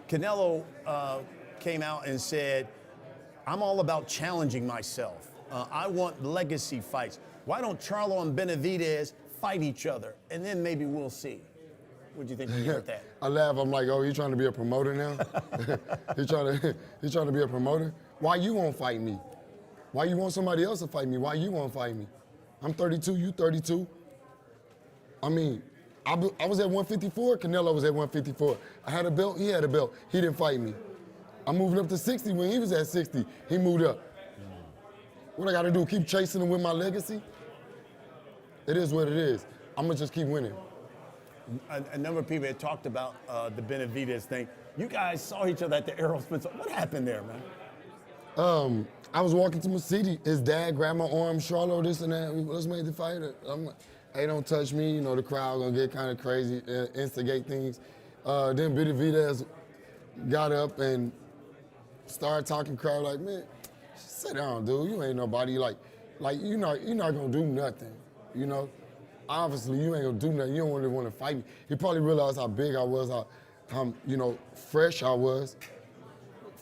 Canelo came out and said, I'm all about challenging myself. I want legacy fights. Why don't Charlo and Benavidez fight each other? And then maybe we'll see. What do you think when you heard that? I laugh. I'm like, oh, you trying to be a promoter now? He trying to be a promoter? Why you won't fight me? Why you want somebody else to fight me? Why you won't fight me? I'm 32, you 32. I mean, I was at 154, Canelo was at 154. I had a belt, he had a belt. He didn't fight me. I'm moving up to 60 when he was at 60. He moved up. What I gotta do, keep chasing him with my legacy? It is what it is. I'm gonna just keep winning. A number of people had talked about the Benavidez thing. You guys saw each other at the Aerosmith. What happened there, man? I was walking to my city. His dad grabbed my arm, Charlo, this and that. Let's make the fight. I'm like, hey, don't touch me. You know, the crowd gonna get kind of crazy, instigate things. Then Benavidez got up and started talking crowd like, man, sit down, dude. You ain't nobody. Like you're not gonna do nothing, you know? Obviously, you ain't gonna do nothing. You don't really want to fight me. He probably realized how big I was, how you know, fresh I was.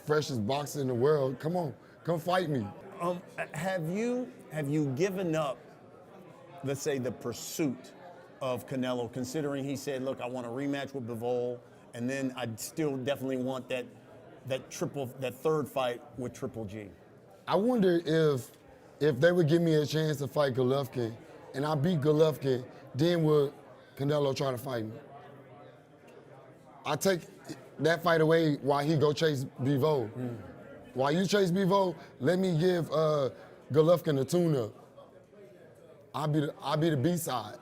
Freshest boxer in the world. Come on, come fight me. Have you given up, let's say, the pursuit of Canelo, considering he said, look, I want a rematch with Bivol, and then I'd still definitely want that third fight with Triple G? I wonder if they would give me a chance to fight Golovkin, and I beat Golovkin, then would Canelo try to fight me? I take that fight away while he go chase Bivol. While you chase Bivol, let me give Golovkin a tune-up. I'll be the B-side.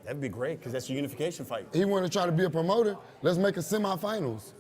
That'd be great, because that's a unification fight. He want to try to be a promoter. Let's make a semifinals.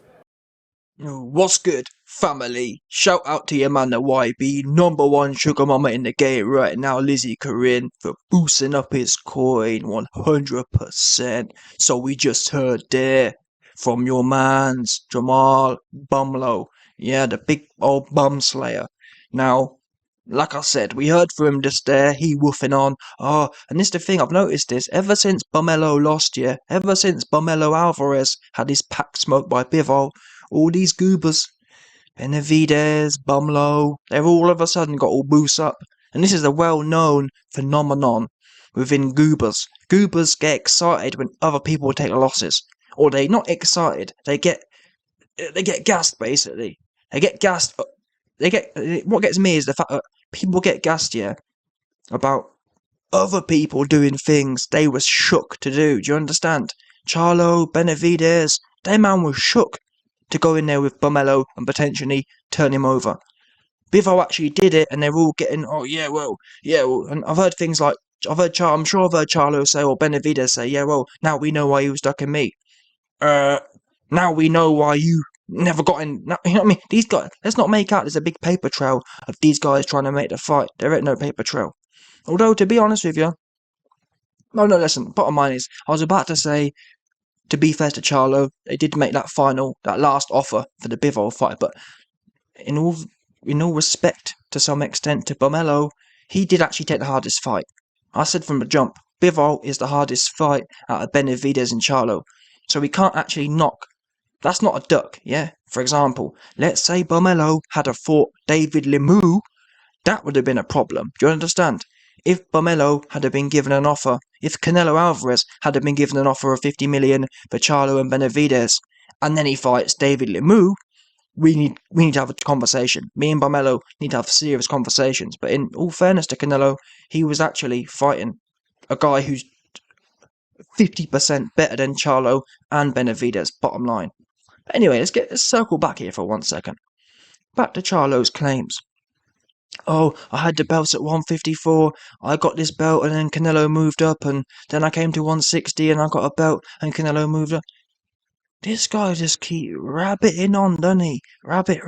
What's good, family? Shout out to your man, the YB, #1 sugar mama in the game right now, Lizzie Corinne, for boosting up his coin 100%. So we just heard there from your man's Jermall Bumlow. Yeah, the big old bum slayer. Now, like I said, we heard from him just there, he woofing on. Oh, and this the thing, I've noticed this, ever since Bumelo lost, yeah, ever since Bumelo Alvarez had his pack smoked by Bivol, all these goobers, Benavidez, Bumlow, they've all of a sudden got all boost up. And this is a well-known phenomenon within goobers. Goobers get excited when other people take losses. Or they not excited, they get gassed, basically. They get gassed. What gets me is the fact that people get gassed, yeah, about other people doing things they was shook to do. Do you understand? Charlo, Benavidez, they man was shook to go in there with Bumelo and potentially turn him over. Bivol actually did it, and they're all getting, oh yeah, well, and I've heard things like, I'm sure I've heard Charlo say, or Benavidez say, yeah, well, now we know why you was ducking me. Now we know why you never got in. Now, you know what I mean? These guys, let's not make out there's a big paper trail of these guys trying to make the fight. There ain't no paper trail. Although, to be honest with you, no, listen, bottom line is, I was about to say, to be fair to Charlo, they did make that last offer for the Bivol fight, but in all respect, to some extent, to Bumelo, he did actually take the hardest fight. I said from the jump, Bivol is the hardest fight out of Benavidez and Charlo, so we can't actually knock. That's not a duck, yeah? For example, let's say Bumelo had fought David Lemieux, that would have been a problem. Do you understand? If Bumelo had been given an offer, if Canelo Alvarez had been given an offer of 50 million for Charlo and Benavidez, and then he fights David Lemieux, we need to have a conversation. Me and Bumelo need to have serious conversations. But in all fairness to Canelo, he was actually fighting a guy who's 50% better than Charlo and Benavidez, bottom line. But anyway, let's circle back here for 1 second. Back to Charlo's claims. Oh, I had the belts at 154, I got this belt, and then Canelo moved up, and then I came to 160 and I got a belt, and Canelo moved up. This guy just keep rabbiting on, doesn't he? Rabbit.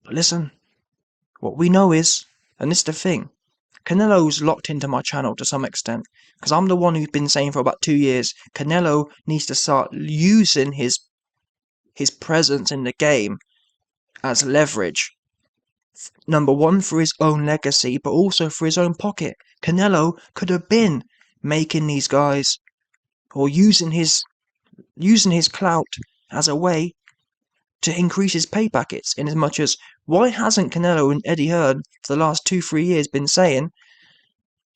But listen, what we know is, and this is the thing, Canelo's locked into my channel to some extent, because I'm the one who's been saying for about 2 years, Canelo needs to start using his presence in the game as leverage. Number one, for his own legacy, but also for his own pocket. Canelo could have been making these guys, or using his using his clout as a way to increase his pay packets, in as much as, why hasn't Canelo and Eddie Hearn for the last 2-3 years been saying,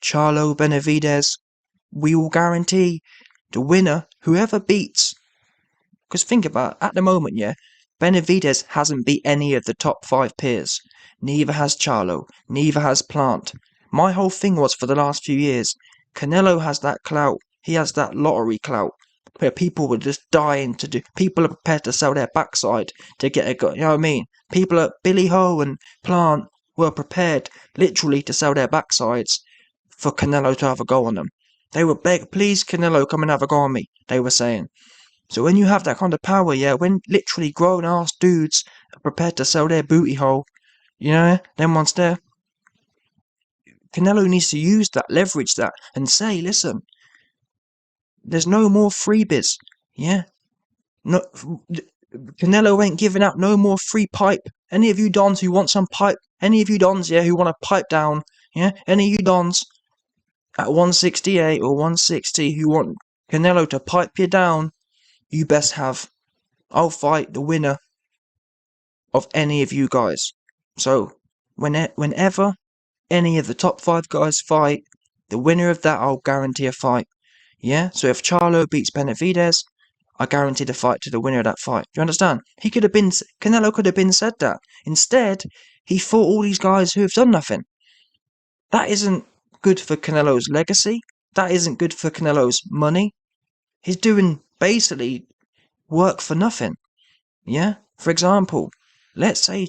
Charlo, Benavidez, we will guarantee the winner, whoever beats. Because think about it, at the moment, yeah, Benavidez hasn't beat any of the top 5 peers. Neither has Charlo. Neither has Plant. My whole thing was, for the last few years, Canelo has that clout. He has that lottery clout, where people were just dying to do. People are prepared to sell their backside to get a go. You know what I mean? People at Billy Ho and Plant were prepared, literally, to sell their backsides for Canelo to have a go on them. They were begging, please, Canelo, come and have a go on me, they were saying. So when you have that kind of power, yeah, when literally grown-ass dudes are prepared to sell their booty hole, you know, then once there, Canelo needs to use that, leverage that, and say, listen, there's no more freebies, yeah? No, Canelo ain't giving out no more free pipe. Any of you dons who want some pipe, any of you dons, yeah, who want to pipe down, yeah, any of you dons at 168 or 160 who want Canelo to pipe you down, you best have, I'll fight the winner of any of you guys. So, whenever any of the top 5 guys fight, the winner of that, I'll guarantee a fight. Yeah? So if Charlo beats Benavidez, I guarantee the fight to the winner of that fight. Do you understand? Canelo could have been said that. Instead, he fought all these guys who have done nothing. That isn't good for Canelo's legacy. That isn't good for Canelo's money. He's doing, basically, work for nothing. Yeah? For example, let's say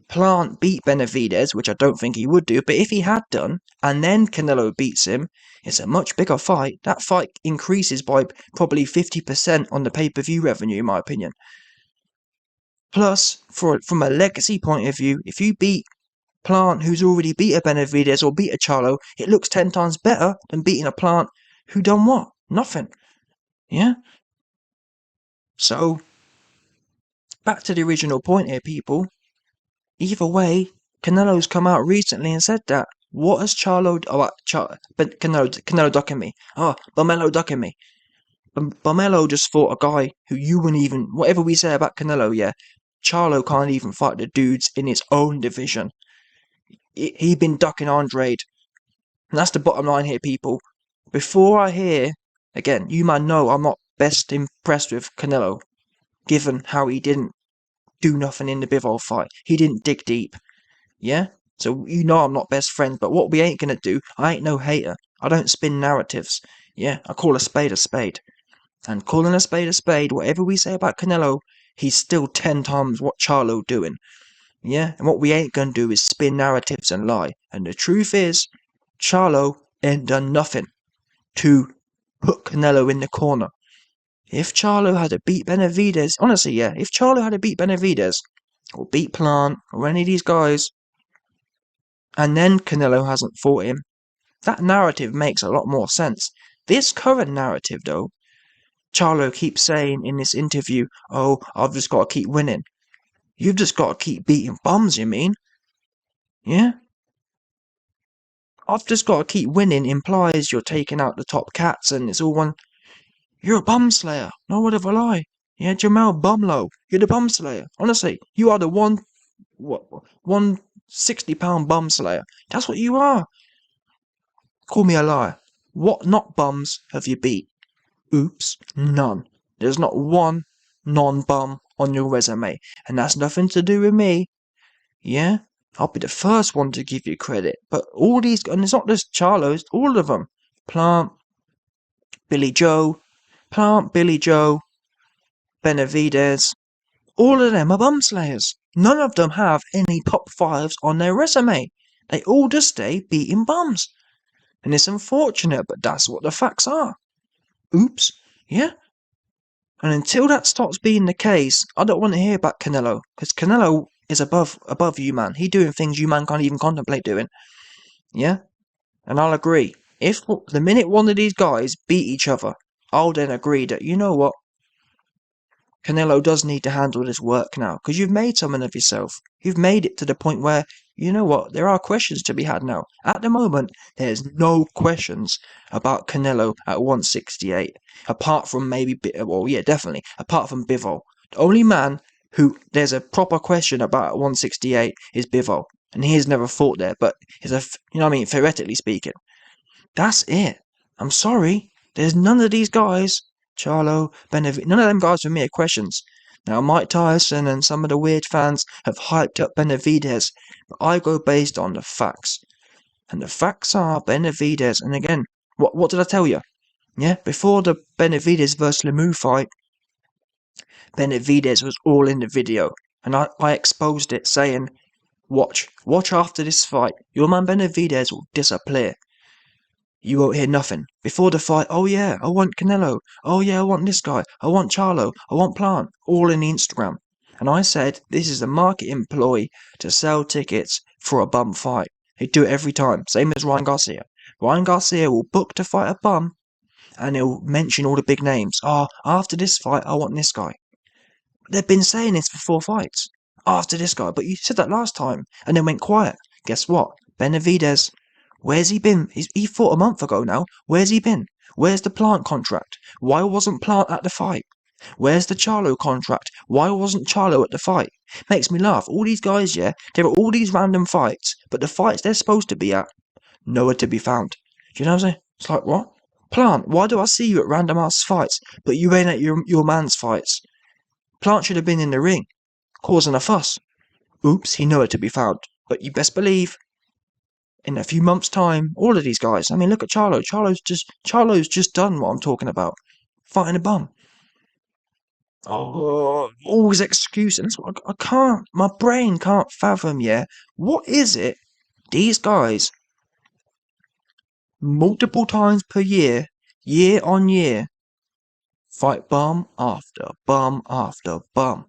Plant beat Benavidez, which I don't think he would do, but if he had done, and then Canelo beats him, it's a much bigger fight. That fight increases by probably 50% on the pay-per-view revenue, in my opinion. Plus, from a legacy point of view, if you beat Plant, who's already beat a Benavidez or beat a Charlo, it looks 10 times better than beating a Plant who done what? Nothing. Yeah? So, back to the original point here, people. Either way, Canelo's come out recently and said that. What has Charlo... Oh, but Canelo ducking me. Oh, Bumelo ducking me. Bumelo just fought a guy who you wouldn't even... Whatever we say about Canelo, yeah, Charlo can't even fight the dudes in his own division. He'd been ducking Andrade. And that's the bottom line here, people. Before I hear... Again, you might know I'm not best impressed with Canelo, given how he didn't do nothing in the Bivol fight. He didn't dig deep. Yeah? So you know I'm not best friends, but what we ain't gonna do, I ain't no hater. I don't spin narratives. Yeah? I call a spade a spade. And calling a spade, whatever we say about Canelo, he's still 10 times what Charlo doing. Yeah? And what we ain't gonna do is spin narratives and lie. And the truth is, Charlo ain't done nothing to put Canelo in the corner. If Charlo had to beat Benavidez, honestly, yeah, if Charlo had to beat Benavidez, or beat Plant, or any of these guys, and then Canelo hasn't fought him, that narrative makes a lot more sense. This current narrative, though, Charlo keeps saying in this interview, oh, I've just got to keep winning. You've just got to keep beating bums, you mean? Yeah? I've just got to keep winning implies you're taking out the top cats and it's all one... You're a bum slayer. No word of a lie. Yeah, Jermall Bumlow. You're the bum slayer. Honestly, you are the 160-pound bum slayer. That's what you are. Call me a liar. What not bums have you beat? Oops, none. There's not one non-bum on your resume. And that's nothing to do with me. Yeah? I'll be the first one to give you credit. But all these, and it's not just Charlos, all of them. Plant, Billy Joe, Benavidez, all of them are bum slayers. None of them have any top 5s on their resume. They all just stay beating bums. And it's unfortunate, but that's what the facts are. Oops, yeah? And until that stops being the case, I don't want to hear about Canelo, because Canelo is above you, man. He doing things you, man, can't even contemplate doing. Yeah? And I'll agree. If the minute one of these guys beat each other, I'll then agree that, you know what? Canelo does need to handle this work now, because you've made something of yourself. You've made it to the point where you know what? There are questions to be had now. At the moment, there's no questions about Canelo at 168, apart from maybe, well, yeah, definitely, apart from Bivol. The only man who there's a proper question about at 168 is Bivol, and he has never fought there, but he's you know what I mean, theoretically speaking. That's it. I'm sorry. There's none of these guys, Charlo, Benavidez, none of them guys for me are questions. Now, Mike Tyson and some of the weird fans have hyped up Benavidez, but I go based on the facts. And the facts are Benavidez, and again, what did I tell you? Yeah, before the Benavidez versus Lemieux fight, Benavidez was all in the video, and I exposed it saying, watch after this fight, your man Benavidez will disappear. You won't hear nothing. Before the fight, oh yeah, I want Canelo. Oh yeah, I want this guy. I want Charlo. I want Plant. All in the Instagram. And I said, this is a marketing ploy to sell tickets for a bum fight. They do it every time. Same as Ryan Garcia. Ryan Garcia will book to fight a bum and he'll mention all the big names. Oh, after this fight, I want this guy. They've been saying this for 4 fights. After this guy. But you said that last time and then went quiet. Guess what? Benavidez. Where's he been? He fought a month ago now. Where's he been? Where's the Plant contract? Why wasn't Plant at the fight? Where's the Charlo contract? Why wasn't Charlo at the fight? Makes me laugh. All these guys, yeah, there are all these random fights, but the fights they're supposed to be at, nowhere to be found. Do you know what I'm saying? It's like, what? Plant, why do I see you at random ass fights, but you ain't at your man's fights? Plant should have been in the ring, causing a fuss. Oops, he nowhere to be found. But you best believe in a few months' time, all of these guys. I mean, look at Charlo. Charlo's just done what I'm talking about, fighting a bum. Oh, always excuses. That's what I can't. My brain can't fathom. Yeah, what is it? These guys, multiple times per year, year on year, fight bum after bum after bum.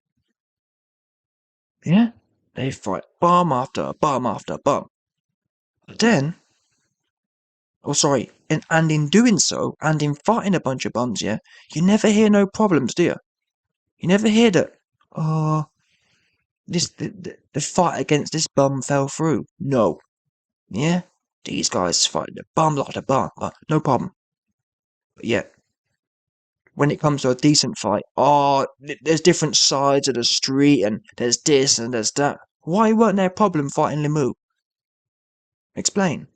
Yeah, they fight bum after bum after bum. But then, oh sorry, and in doing so, and in fighting a bunch of bums, yeah, you never hear no problems, do you? You never hear that, oh, the fight against this bum fell through. No. Yeah? These guys fight the bum like a bum, but no problem. But yeah, when it comes to a decent fight, oh, there's different sides of the street, and there's this and there's that. Why weren't there a problem fighting Lemieux? Explain.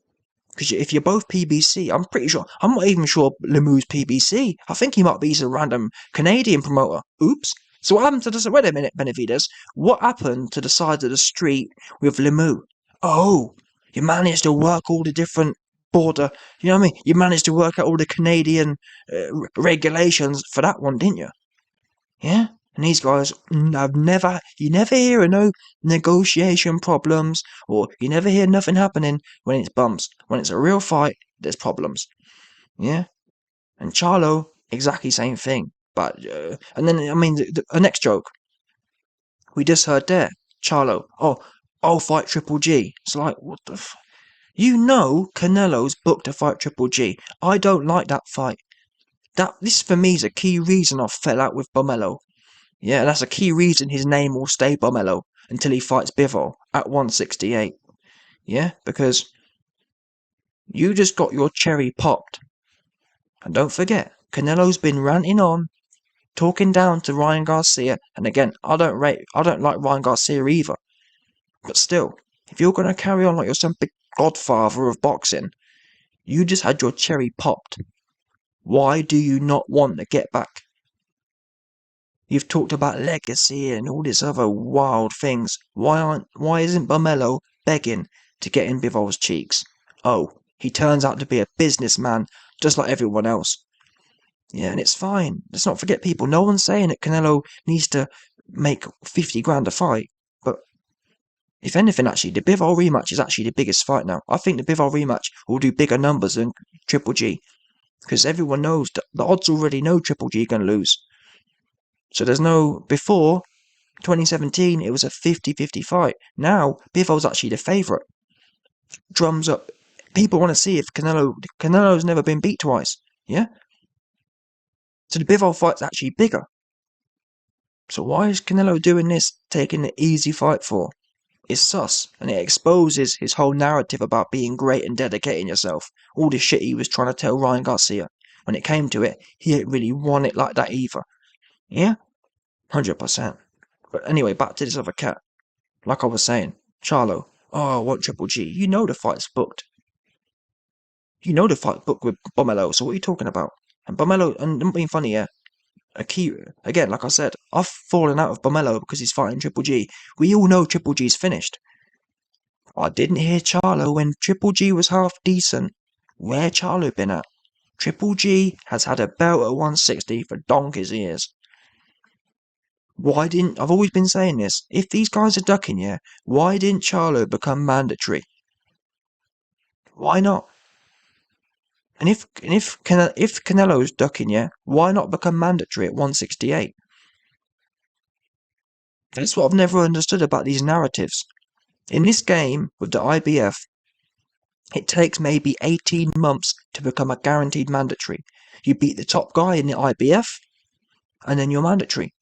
Because if you're both PBC, I'm pretty sure, I'm not even sure Lemieux's PBC. I think he might be some random Canadian promoter. Oops. So what happened to the, wait a minute, Benavidez, what happened to the side of the street with Lemieux? Oh, you managed to work all the different border, you know what I mean? You managed to work out all the Canadian regulations for that one, didn't you? Yeah? And these guys have never, you never hear of no negotiation problems, or you never hear nothing happening when it's bumps. When it's a real fight, there's problems. Yeah? And Charlo, exactly same thing. But, and then, I mean, the next joke, we just heard there, Charlo, oh, I'll fight Triple G. It's like, what the You know Canelo's booked to fight Triple G. I don't like that fight. This for me is a key reason I fell out with Bomelo. Yeah, that's a key reason his name will stay Bomelo until he fights Bivol at 168. Yeah, because you just got your cherry popped. And don't forget, Canelo's been ranting on, talking down to Ryan Garcia. And again, I don't like Ryan Garcia either. But still, if you're gonna carry on like you're some big godfather of boxing, you just had your cherry popped. Why do you not want to get back? You've talked about legacy and all these other wild things. Why isn't Bomelo begging to get in Bivol's cheeks? Oh, he turns out to be a businessman, just like everyone else. Yeah, and it's fine. Let's not forget, people. No one's saying that Canelo needs to make 50 grand a fight. But if anything, actually, the Bivol rematch is actually the biggest fight now. I think the Bivol rematch will do bigger numbers than Triple G. Because everyone knows, the odds already know Triple G can lose. So there's no, before 2017, it was a 50-50 fight. Now, Bivol's actually the favourite. Drums up. People want to see if Canelo's never been beat twice. Yeah? So the Bivol fight's actually bigger. So why is Canelo doing this, taking the easy fight for? is sus, and it exposes his whole narrative about being great and dedicating yourself. All the shit he was trying to tell Ryan Garcia. When it came to it, he didn't really want it like that either. Yeah? 100%. But anyway, back to this other cat. Like I was saying, Charlo. Oh, I want Triple G. You know the fight's booked. You know the fight booked with Bomelo, so what are you talking about? And Bomelo, and I'm being funny, yeah. Akira, again, like I said, I've fallen out of Bomelo because he's fighting Triple G. We all know Triple G's finished. I didn't hear Charlo when Triple G was half decent. Where Charlo been at? Triple G has had a belt at 160 for donkey's years. I've always been saying this, if these guys are ducking, yeah, why didn't Charlo become mandatory? Why not? And if Canelo's ducking, yeah, why not become mandatory at 168? That's what I've never understood about these narratives. In this game, with the IBF, it takes maybe 18 months to become a guaranteed mandatory. You beat the top guy in the IBF, and then you're mandatory.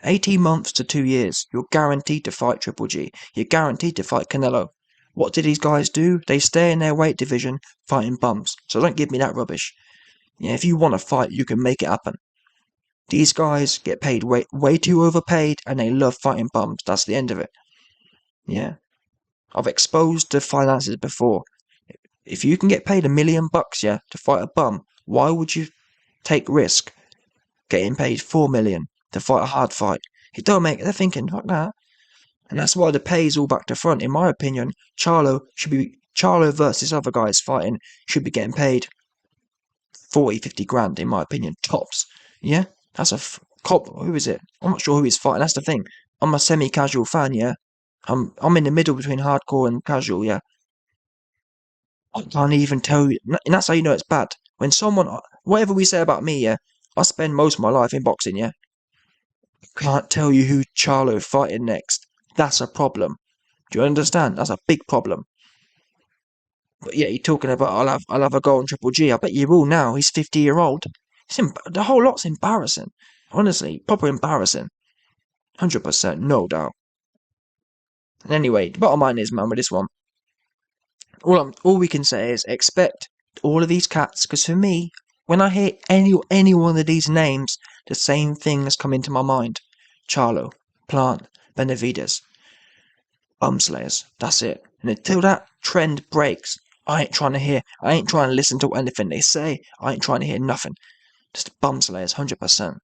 18 months to 2 years, you're guaranteed to fight Triple G. You're guaranteed to fight Canelo. What did these guys do? They stay in their weight division fighting bums. So don't give me that rubbish. Yeah, if you want to fight, you can make it happen. These guys get paid way too overpaid, and they love fighting bums. That's the end of it. Yeah. I've exposed the finances before. If you can get paid $1 million, yeah, to fight a bum, why would you take risk getting paid $4 million to fight a hard fight? It don't make. They're thinking, fuck that. And that's why the pay's all back to front. In my opinion, Charlo versus other guys fighting should be getting paid 40, 50 grand, in my opinion, tops. Yeah? That's a cop. Who is it? I'm not sure who he's fighting. That's the thing. I'm a semi-casual fan, yeah? I'm in the middle between hardcore and casual, yeah? I can't even tell you. And that's how you know it's bad. When someone, whatever we say about me, yeah? I spend most of my life in boxing, yeah? Can't tell you who Charlo fighting next. That's a problem. Do you understand? That's a big problem. But yeah, you're talking about I'll have a go on Triple G. I bet you will now. He's 50-year-old. The whole lot's embarrassing. Honestly, proper embarrassing. 100%, no doubt. And anyway, the bottom line is, man, with this one, all we can say is expect all of these cats. Because for me, when I hear any one of these names, the same things come into my mind: Charlo, Plant, Benavides, Bumslayers. That's it. And until that trend breaks, I ain't trying to listen to anything they say. I ain't trying to hear nothing. Just Bumslayers, 100%.